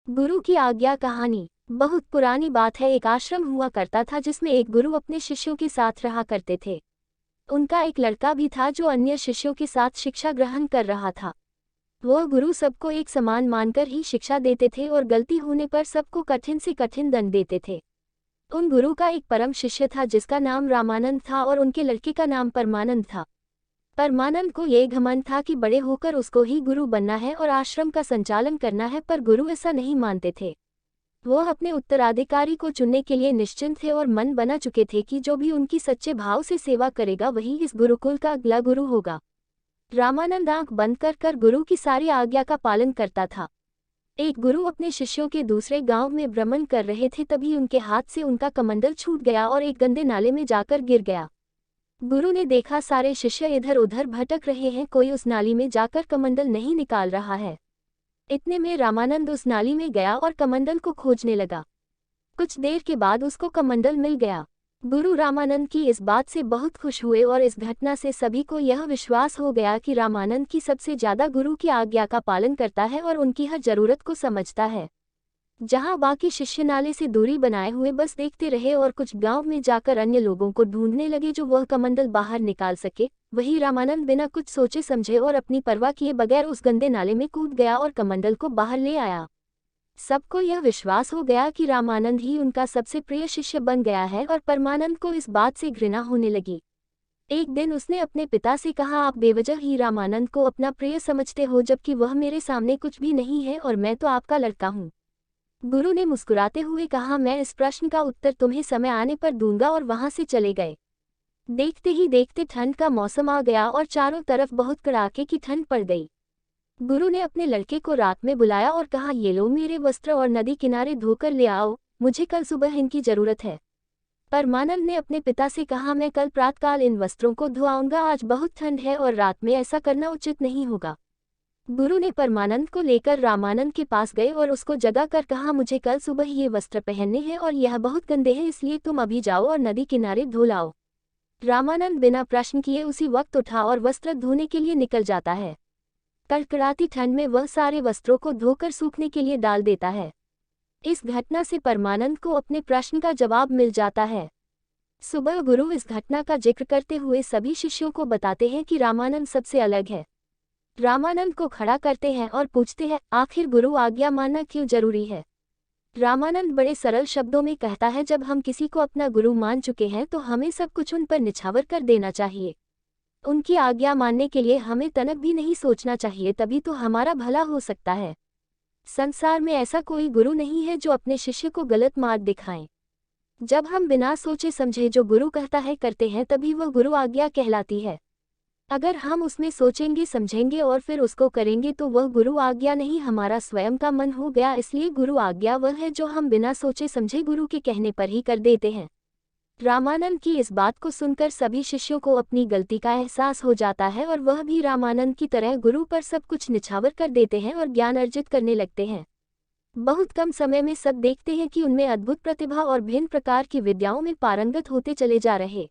गुरु की आज्ञा कहानी। बहुत पुरानी बात है। एक आश्रम हुआ करता था जिसमें एक गुरु अपने शिष्यों के साथ रहा करते थे। उनका एक लड़का भी था जो अन्य शिष्यों के साथ शिक्षा ग्रहण कर रहा था। वह गुरु सबको एक समान मानकर ही शिक्षा देते थे और गलती होने पर सबको कठिन से कठिन दंड देते थे। उन गुरु का एक परम शिष्य था जिसका नाम रामानंद था और उनके लड़के का नाम परमानंद था। परमानंद को ये घमंड था कि बड़े होकर उसको ही गुरु बनना है और आश्रम का संचालन करना है, पर गुरु ऐसा नहीं मानते थे। वह अपने उत्तराधिकारी को चुनने के लिए निश्चिंत थे और मन बना चुके थे कि जो भी उनकी सच्चे भाव से सेवा करेगा वही इस गुरुकुल का अगला गुरु होगा। रामानंद आंख बंद कर गुरु की सारी आज्ञा का पालन करता था। एक गुरु अपने शिष्यों के दूसरे गांव में भ्रमण कर रहे थे, तभी उनके हाथ से उनका कमंडल छूट गया और एक गंदे नाले में जाकर गिर गया। गुरु ने देखा सारे शिष्य इधर उधर भटक रहे हैं, कोई उस नाली में जाकर कमंडल नहीं निकाल रहा है। इतने में रामानंद उस नाली में गया और कमंडल को खोजने लगा। कुछ देर के बाद उसको कमंडल मिल गया। गुरु रामानंद की इस बात से बहुत खुश हुए और इस घटना से सभी को यह विश्वास हो गया कि रामानंद की सबसे ज्यादा गुरु की आज्ञा का पालन करता है और उनकी हर जरूरत को समझता है। जहां बाकी शिष्य नाले से दूरी बनाए हुए बस देखते रहे और कुछ गांव में जाकर अन्य लोगों को ढूंढने लगे जो वह कमंडल बाहर निकाल सके, वही रामानंद बिना कुछ सोचे समझे और अपनी परवाह किए बगैर उस गंदे नाले में कूद गया और कमंडल को बाहर ले आया। सबको यह विश्वास हो गया कि रामानंद ही उनका सबसे प्रिय शिष्य बन गया है और परमानंद को इस बात से घृणा होने लगी। एक दिन उसने अपने पिता से कहा, आप बेवजह ही रामानंद को अपना प्रिय समझते हो जबकि वह मेरे सामने कुछ भी नहीं है और मैं तो आपका लड़का हूँ। गुरु ने मुस्कुराते हुए कहा, मैं इस प्रश्न का उत्तर तुम्हें समय आने पर दूंगा, और वहां से चले गए। देखते ही देखते ठंड का मौसम आ गया और चारों तरफ बहुत कड़ाके की ठंड पड़ गई। गुरु ने अपने लड़के को रात में बुलाया और कहा, ये लो मेरे वस्त्र और नदी किनारे धोकर ले आओ, मुझे कल सुबह इनकी जरूरत है। परमानंद ने अपने पिता से कहा, मैं कल प्रातःकाल इन वस्त्रों को धुआऊंगा, आज बहुत ठंड है और रात में ऐसा करना उचित नहीं होगा। गुरु ने परमानंद को लेकर रामानंद के पास गए और उसको जगा कर कहा, मुझे कल सुबह ये वस्त्र पहनने हैं और यह बहुत गंदे हैं, इसलिए तुम अभी जाओ और नदी किनारे धो लाओ। रामानंद बिना प्रश्न किए उसी वक्त उठा और वस्त्र धोने के लिए निकल जाता है। कड़कड़ाती ठंड में वह सारे वस्त्रों को धोकर सूखने के लिए डाल देता है। इस घटना से परमानंद को अपने प्रश्न का जवाब मिल जाता है। सुबह गुरु इस घटना का जिक्र करते हुए सभी शिष्यों को बताते हैं कि रामानंद सबसे अलग है। रामानंद को खड़ा करते हैं और पूछते हैं, आखिर गुरु आज्ञा मानना क्यों जरूरी है। रामानंद बड़े सरल शब्दों में कहता है, जब हम किसी को अपना गुरु मान चुके हैं तो हमें सब कुछ उन पर निछावर कर देना चाहिए। उनकी आज्ञा मानने के लिए हमें तनक भी नहीं सोचना चाहिए, तभी तो हमारा भला हो सकता है। संसार में ऐसा कोई गुरु नहीं है जो अपने शिष्य को गलत मार्ग दिखाएं। जब हम बिना सोचे समझे जो गुरु कहता है करते हैं तभी वह गुरु आज्ञा कहलाती है। अगर हम उसमें सोचेंगे समझेंगे और फिर उसको करेंगे तो वह गुरु आज्ञा नहीं, हमारा स्वयं का मन हो गया। इसलिए गुरु आज्ञा वह है जो हम बिना सोचे समझे गुरु के कहने पर ही कर देते हैं। रामानंद की इस बात को सुनकर सभी शिष्यों को अपनी गलती का एहसास हो जाता है और वह भी रामानंद की तरह गुरु पर सब कुछ निछावर कर देते हैं और ज्ञान अर्जित करने लगते हैं। बहुत कम समय में सब देखते हैं कि उनमें अद्भुत प्रतिभा और भिन्न प्रकार की विद्याओं में पारंगत होते चले जा रहे।